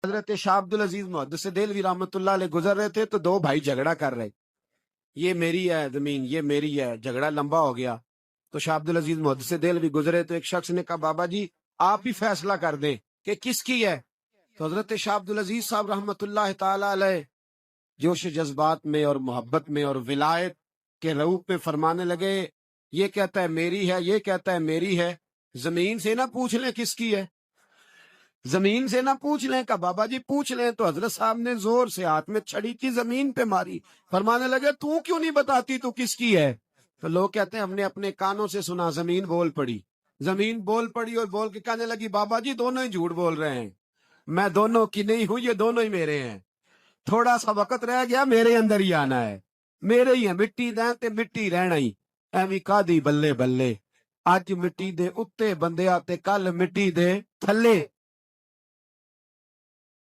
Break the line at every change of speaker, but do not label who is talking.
حضرت شاہ عبد العزیز محدث دہلوی رحمۃ اللہ علیہ گزر رہے تھے تو دو بھائی جھگڑا کر رہے، یہ میری ہے زمین، یہ میری ہے، جھگڑا لمبا ہو گیا تو شاہ عبد العزیز محدث دہلوی گزرے تو ایک شخص نے کہا بابا جی آپ ہی فیصلہ کر دیں کہ کس کی ہے. تو حضرت شاہ عبد العزیز صاحب رحمۃ اللہ تعالی علیہ جوش جذبات میں اور محبت میں اور ولایت کے روپ میں فرمانے لگے، یہ کہتا ہے میری ہے، یہ کہتا ہے میری ہے، زمین سے نہ پوچھ لیں کس کی ہے، زمین سے نہ پوچھ لیں. کہ بابا جی پوچھ لیں. تو حضرت صاحب نے زور سے ہاتھ میں چھڑی کی زمین پہ ماری، فرمانے لگے تو کیوں نہیں بتاتی تو کس کی ہے؟ تو لوگ کہتے ہیں ہم نے اپنے کانوں سے سنا، زمین بول پڑی. زمین بول پڑی اور بول کے کہنے لگی بابا جی دونوں ہی جھوٹ بول رہے ہیں، میں دونوں کی نہیں ہوں، یہ دونوں ہی میرے ہیں، تھوڑا سا وقت رہ گیا میرے اندر ہی آنا ہے، میرے ہی ہیں، مٹی دیں تے مٹی رہنا ہی ایویں کا دی بلے بلے، اج مٹی دے اتے بندے آتے کل مٹی دے تھلے.